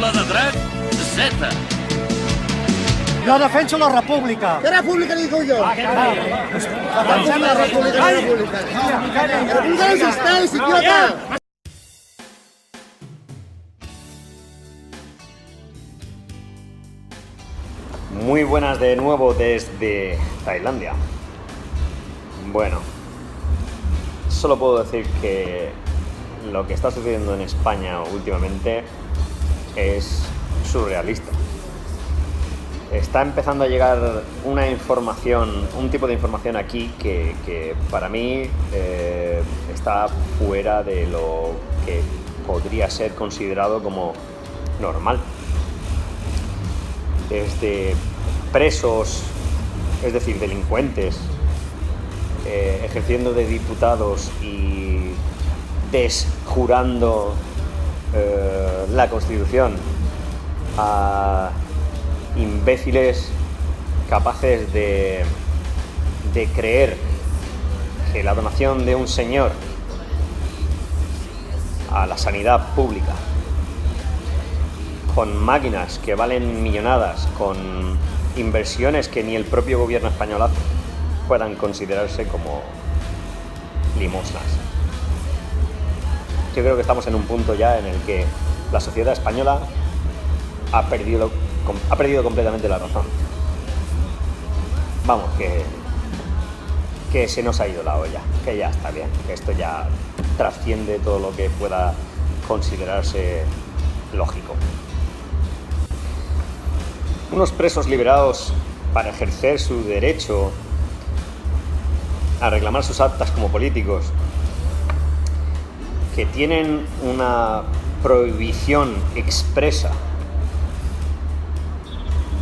taula de drac Z. Jo defenso la república. ¿Qué república digo yo? Defensa la república, la república. La república no existeix, idiota. Muy buenas de nuevo desde Tailandia. Bueno, solo puedo decir que lo que está sucediendo en España últimamente es surrealista. Está empezando a llegar una información, un tipo de información aquí que para mí está fuera de lo que podría ser considerado como normal. Desde presos, es decir, delincuentes, ejerciendo de diputados y desjurando la Constitución, a imbéciles capaces de creer que la donación de un señor a la sanidad pública, con máquinas que valen millonadas, con inversiones que ni el propio gobierno español hace, puedan considerarse como limosnas. Yo creo que estamos en un punto ya en el que la sociedad española ha perdido completamente la razón. Vamos, que se nos ha ido la olla, que ya está bien, que esto ya trasciende todo lo que pueda considerarse lógico. Unos presos liberados para ejercer su derecho a reclamar sus actas como políticos, que tienen una prohibición expresa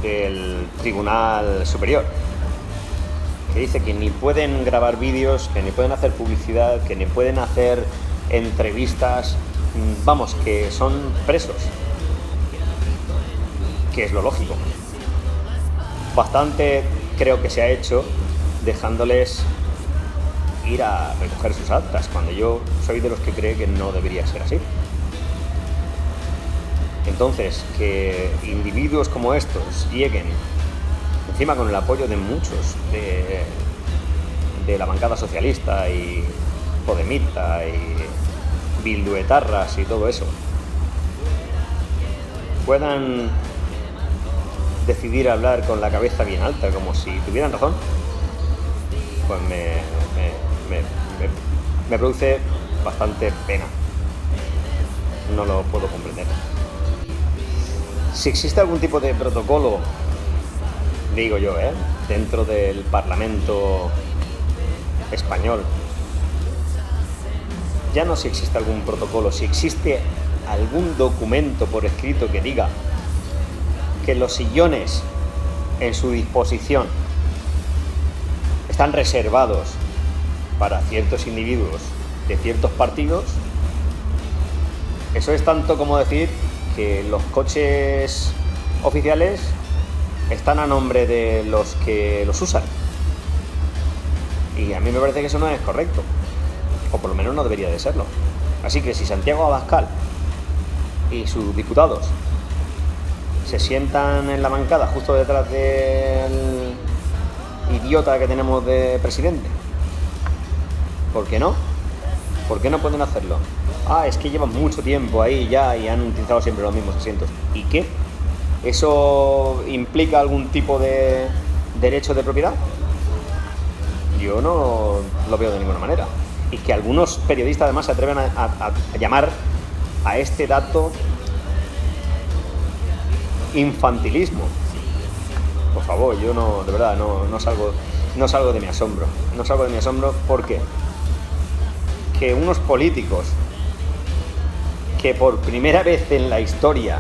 del Tribunal Superior, que dice que ni pueden grabar vídeos, que ni pueden hacer publicidad, que ni pueden hacer entrevistas, vamos, que son presos, que es lo lógico. Bastante creo que se ha hecho dejándoles ir a recoger sus actas, cuando yo soy de los que cree que no debería ser así. Entonces, que individuos como estos lleguen, encima con el apoyo de muchos de la bancada socialista y podemita y bilduetarras y todo eso, puedan decidir hablar con la cabeza bien alta, como si tuvieran razón, pues me produce bastante pena. No lo puedo comprender. Si existe algún tipo de protocolo, digo yo, dentro del Parlamento español, ya no si existe algún protocolo, si existe algún documento por escrito que diga que los sillones en su disposición están reservados para ciertos individuos de ciertos partidos, eso es tanto como decir que los coches oficiales están a nombre de los que los usan. Y a mí me parece que eso no es correcto, o por lo menos no debería de serlo. Así que si Santiago Abascal y sus diputados se sientan en la bancada justo detrás del idiota que tenemos de presidente, ¿por qué no? ¿Por qué no pueden hacerlo? Es que llevan mucho tiempo ahí ya y han utilizado siempre los mismos asientos. ¿Y qué? ¿Eso implica algún tipo de derecho de propiedad? Yo no lo veo de ninguna manera. Y que algunos periodistas además se atreven a llamar a este dato infantilismo. Por favor, yo no, de verdad, no salgo de mi asombro. No salgo de mi asombro porque que unos políticos que por primera vez en la historia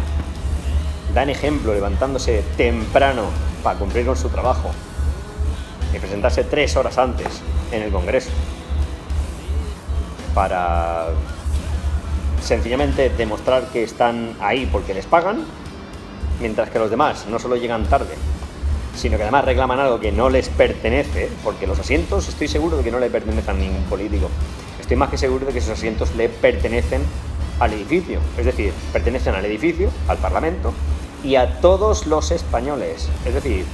dan ejemplo levantándose temprano para cumplir con su trabajo y presentarse 3 horas antes en el Congreso para sencillamente demostrar que están ahí porque les pagan, mientras que los demás no solo llegan tarde, sino que además reclaman algo que no les pertenece, porque los asientos estoy seguro de que no le pertenecen a ningún político. Estoy más que seguro de que esos asientos le pertenecen al edificio, es decir, pertenecen al edificio, al Parlamento y a todos los españoles, es decir,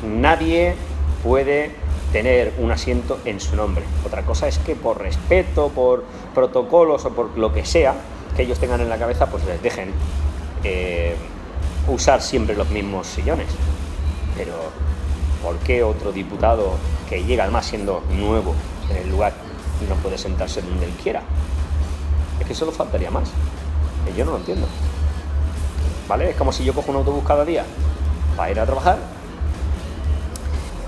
nadie puede tener un asiento en su nombre. Otra cosa es que por respeto, por protocolos o por lo que sea que ellos tengan en la cabeza, pues les dejen usar siempre los mismos sillones. Pero ¿por qué otro diputado que llega además siendo nuevo en el lugar y no puede sentarse donde él quiera? Es que solo faltaría más. Yo no lo entiendo. ¿Vale? Es como si yo cojo un autobús cada día para ir a trabajar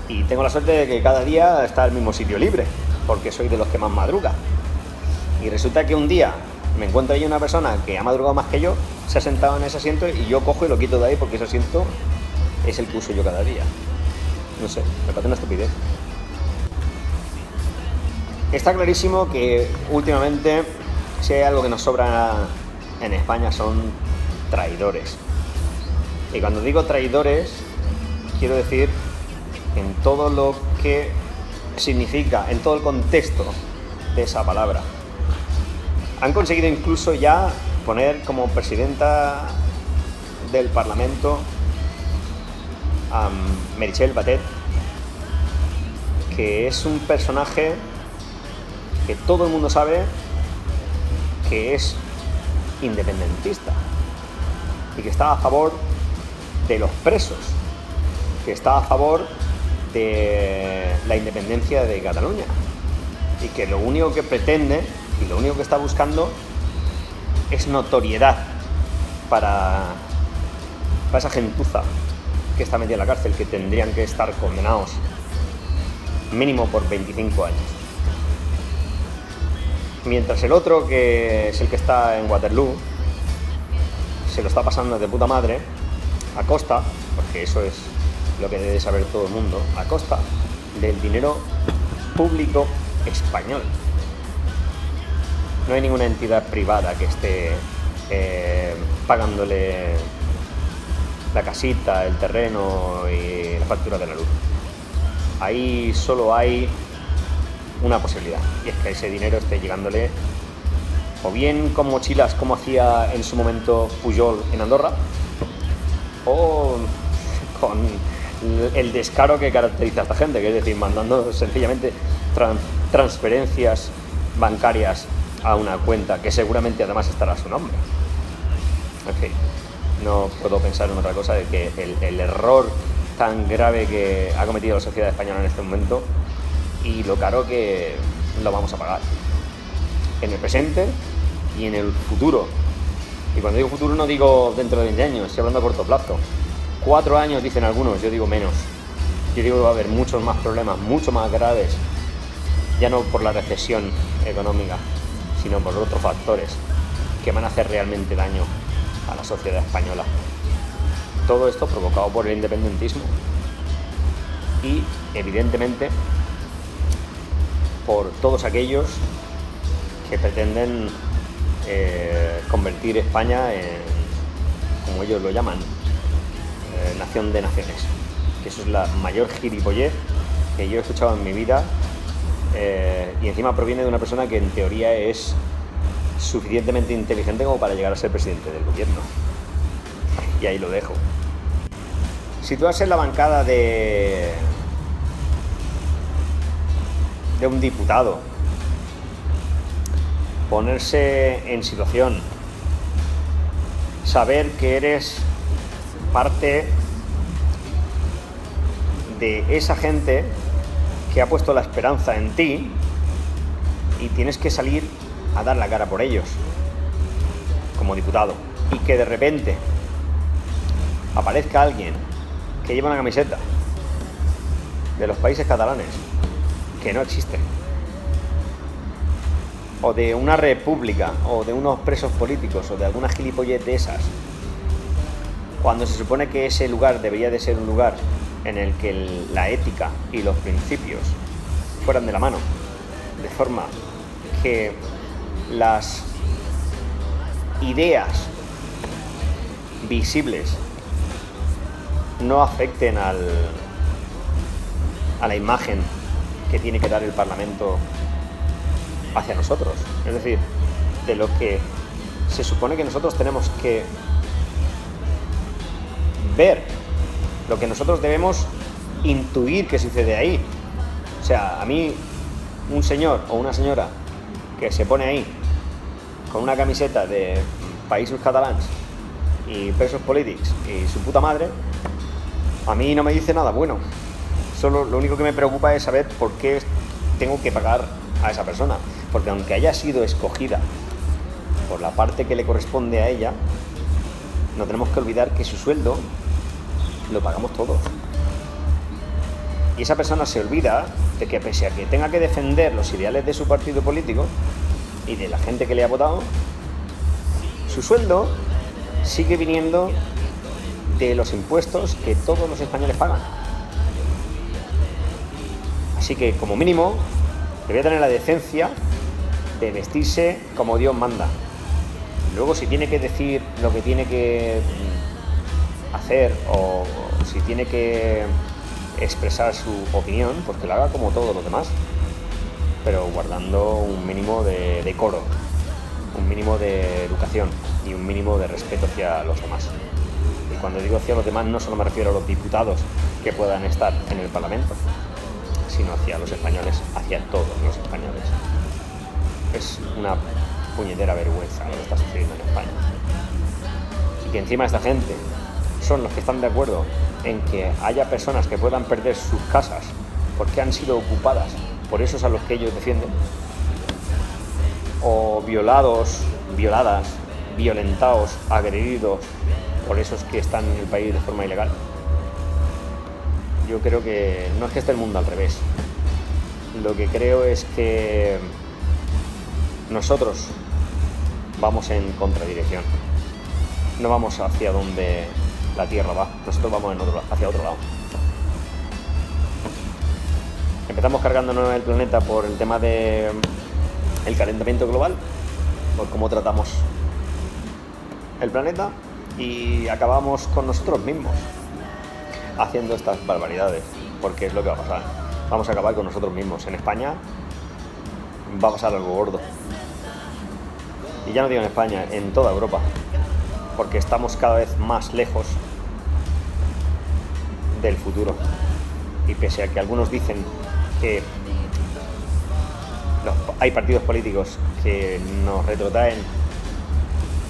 y tengo la suerte de que cada día está el mismo sitio libre, porque soy de los que más madruga. Y resulta que un día me encuentro ahí una persona que ha madrugado más que yo, se ha sentado en ese asiento y yo cojo y lo quito de ahí porque ese asiento es el que uso yo cada día. No sé, me parece una estupidez. Está clarísimo que últimamente, si hay algo que nos sobra en España, son traidores. Y cuando digo traidores, quiero decir en todo lo que significa, en todo el contexto de esa palabra. Han conseguido incluso ya poner como presidenta del Parlamento a Meritxell Batet, que es un personaje que todo el mundo sabe que es independentista y que está a favor de los presos, que está a favor de la independencia de Cataluña y que lo único que pretende y lo único que está buscando es notoriedad para esa gentuza que está metida en la cárcel, que tendrían que estar condenados mínimo por 25 años. Mientras el otro, que es el que está en Waterloo, se lo está pasando de puta madre a costa, porque eso es lo que debe saber todo el mundo, a costa del dinero público español. No hay ninguna entidad privada que esté pagándole la casita, el terreno y la factura de la luz. Ahí solo hay una posibilidad, y es que ese dinero esté llegándole o bien con mochilas como hacía en su momento Pujol en Andorra, o con el descaro que caracteriza a esta gente, que es decir, mandando sencillamente transferencias bancarias a una cuenta que seguramente además estará a su nombre. En fin, no puedo pensar en otra cosa de que el error tan grave que ha cometido la sociedad española en este momento y lo caro que lo vamos a pagar en el presente y en el futuro. Y cuando digo futuro no digo dentro de 20 años, estoy hablando a corto plazo. 4 años dicen algunos, yo digo menos. Yo digo que va a haber muchos más problemas, mucho más graves, ya no por la recesión económica, sino por otros factores que van a hacer realmente daño a la sociedad española. Todo esto provocado por el independentismo y, evidentemente, por todos aquellos que pretenden convertir España en, como ellos lo llaman, nación de naciones. Que eso es la mayor gilipollez que yo he escuchado en mi vida, y encima proviene de una persona que en teoría es suficientemente inteligente como para llegar a ser presidente del gobierno. Y ahí lo dejo. Si tú vas en la bancada de un diputado, ponerse en situación, saber que eres parte de esa gente que ha puesto la esperanza en ti y tienes que salir a dar la cara por ellos como diputado, y que de repente aparezca alguien que lleva una camiseta de los Países Catalanes que no existe, o de una república, o de unos presos políticos, o de alguna gilipollez de esas, cuando se supone que ese lugar debería de ser un lugar en el que la ética y los principios fueran de la mano, de forma que las ideas visibles no afecten a la imagen que tiene que dar el Parlamento hacia nosotros. Es decir, de lo que se supone que nosotros tenemos que ver lo que nosotros debemos intuir que sucede ahí. O sea, a mí, un señor o una señora que se pone ahí con una camiseta de Països Catalans y presos políticos y su puta madre, a mí no me dice nada bueno. Solo lo único que me preocupa es saber por qué tengo que pagar a esa persona. Porque aunque haya sido escogida por la parte que le corresponde a ella, no tenemos que olvidar que su sueldo lo pagamos todos. Y esa persona se olvida de que pese a que tenga que defender los ideales de su partido político y de la gente que le ha votado, su sueldo sigue viniendo de los impuestos que todos los españoles pagan. Así que, como mínimo, debería tener la decencia de vestirse como Dios manda. Luego, si tiene que decir lo que tiene que hacer o si tiene que expresar su opinión, pues que lo haga como todos los demás, pero guardando un mínimo de decoro, un mínimo de educación y un mínimo de respeto hacia los demás. Y cuando digo hacia los demás, no solo me refiero a los diputados que puedan estar en el Parlamento, sino hacia los españoles, hacia todos los españoles. Es una puñetera vergüenza lo que está sucediendo en España. Y que encima esta gente son los que están de acuerdo en que haya personas que puedan perder sus casas porque han sido ocupadas por esos a los que ellos defienden, o violados, violadas, violentados, agredidos por esos que están en el país de forma ilegal. Yo creo que no es que esté el mundo al revés. Lo que creo es que nosotros vamos en contradirección. No vamos hacia donde la Tierra va, nosotros vamos hacia otro lado. Empezamos cargándonos el planeta por el tema del calentamiento global, por cómo tratamos el planeta, y acabamos con nosotros mismos haciendo estas barbaridades, porque es lo que va a pasar. Vamos a acabar con nosotros mismos. En España va a pasar algo gordo. Y ya no digo en España, en toda Europa, porque estamos cada vez más lejos del futuro. Y pese a que algunos dicen que hay partidos políticos que nos retrotraen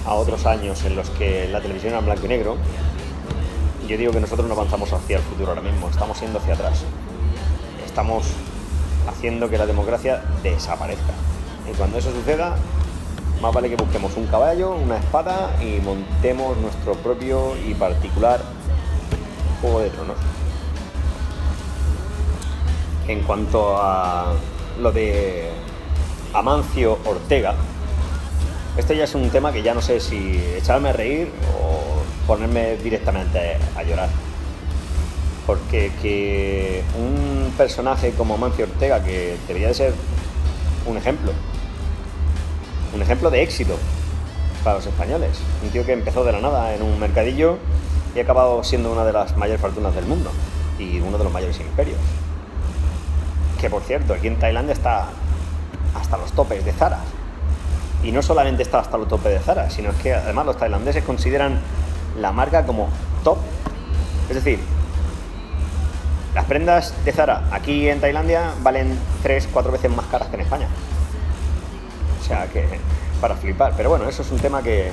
a otros años en los que la televisión era en blanco y negro, yo digo que nosotros no avanzamos hacia el futuro ahora mismo, estamos yendo hacia atrás. Estamos haciendo que la democracia desaparezca. Y cuando eso suceda, más vale que busquemos un caballo, una espada y montemos nuestro propio y particular Juego de Tronos. En cuanto a lo de Amancio Ortega, este ya es un tema que ya no sé si echarme a reír o ponerme directamente a llorar. Porque que un personaje como Amancio Ortega, que debería de ser un ejemplo de éxito para los españoles, un tío que empezó de la nada en un mercadillo y ha acabado siendo una de las mayores fortunas del mundo y uno de los mayores imperios, que por cierto aquí en Tailandia está hasta los topes de Zara, y no solamente está hasta los topes de Zara, sino que además los tailandeses consideran la marca como top. Es decir, las prendas de Zara aquí en Tailandia valen 3-4 veces más caras que en España. O sea que para flipar. Pero bueno, eso es un tema que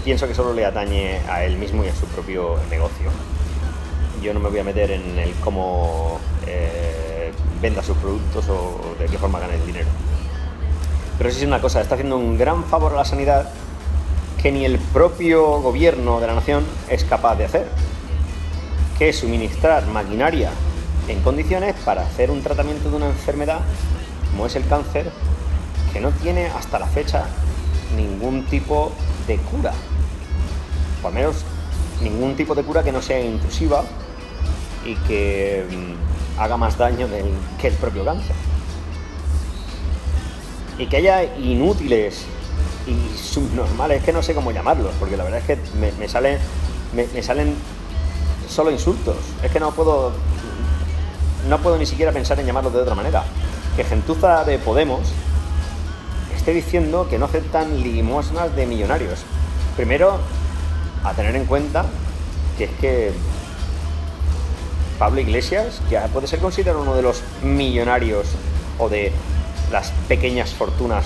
pienso que solo le atañe a él mismo y a su propio negocio. Yo no me voy a meter en el cómo venda sus productos o de qué forma gana el dinero. Pero sí es una cosa, está haciendo un gran favor a la sanidad que ni el propio gobierno de la nación es capaz de hacer, que es suministrar maquinaria en condiciones para hacer un tratamiento de una enfermedad como es el cáncer, que no tiene hasta la fecha ningún tipo de cura, o al menos ningún tipo de cura que no sea intrusiva y que haga más daño que el propio cáncer. Y que haya inútiles y subnormales, que no sé cómo llamarlos, porque la verdad es que me salen solo insultos. Es que no puedo ni siquiera pensar en llamarlos de otra manera. Que gentuza de Podemos esté diciendo que no aceptan limosnas de millonarios. Primero, a tener en cuenta que es que Pablo Iglesias ya puede ser considerado uno de los millonarios o de las pequeñas fortunas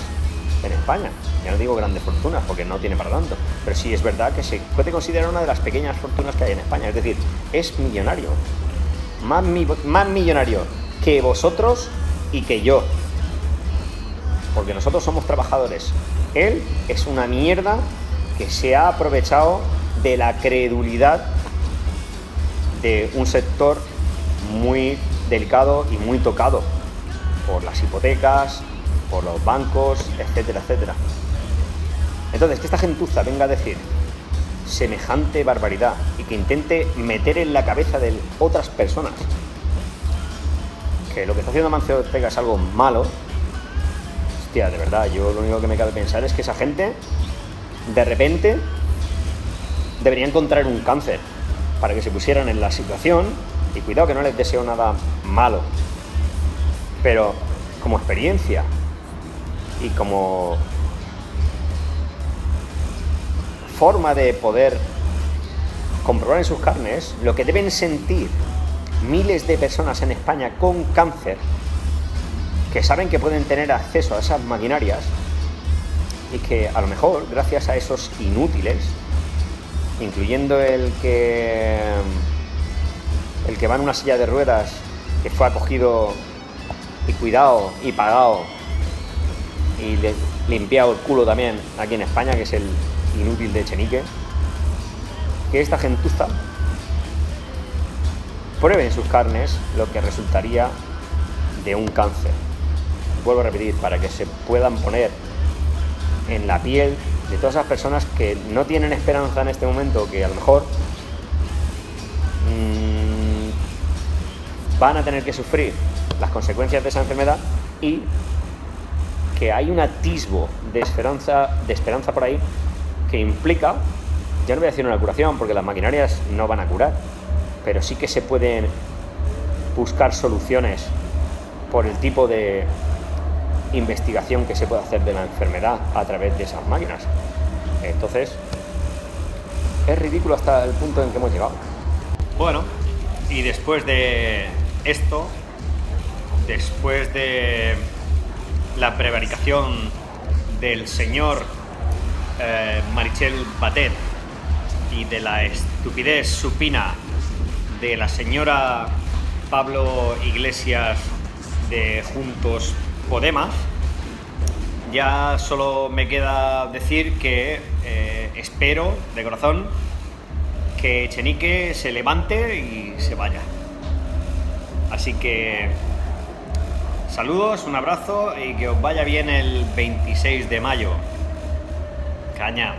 en España. Ya no digo grandes fortunas porque no tiene para tanto, pero sí es verdad que se puede considerar una de las pequeñas fortunas que hay en España. Es decir, es millonario, más millonario que vosotros y que yo, porque nosotros somos trabajadores. Él es una mierda que se ha aprovechado de la credulidad de un sector muy delicado y muy tocado por las hipotecas, por los bancos, etcétera, etcétera. Entonces, que esta gentuza venga a decir semejante barbaridad y que intente meter en la cabeza de otras personas que lo que está haciendo Amancio Ortega es algo malo, hostia, de verdad, yo lo único que me cabe pensar es que esa gente de repente debería encontrar un cáncer para que se pusieran en la situación, y cuidado que no les deseo nada malo, pero como experiencia y como forma de poder comprobar en sus carnes lo que deben sentir miles de personas en España con cáncer, que saben que pueden tener acceso a esas maquinarias y que a lo mejor gracias a esos inútiles, incluyendo el que va en una silla de ruedas, que fue acogido y cuidado y pagado y limpiado el culo también aquí en España, que es el inútil de Echenique, que esta gentuza pruebe en sus carnes lo que resultaría de un cáncer. Vuelvo a repetir, para que se puedan poner en la piel de todas esas personas que no tienen esperanza en este momento, que a lo mejor van a tener que sufrir las consecuencias de esa enfermedad, y que hay un atisbo de esperanza por ahí que implica, ya no voy a decir una curación porque las maquinarias no van a curar, pero sí que se pueden buscar soluciones por el tipo de investigación que se puede hacer de la enfermedad a través de esas máquinas. Entonces, es ridículo hasta el punto en que hemos llegado. Bueno, y después de esto, después de la prevaricación del señor Meritxell Batet y de la estupidez supina de la señora Pablo Iglesias de Juntos Podemos, ya solo me queda decir que espero de corazón que Echenique se levante y se vaya. Así que saludos, un abrazo y que os vaya bien el 26 de mayo. Caña.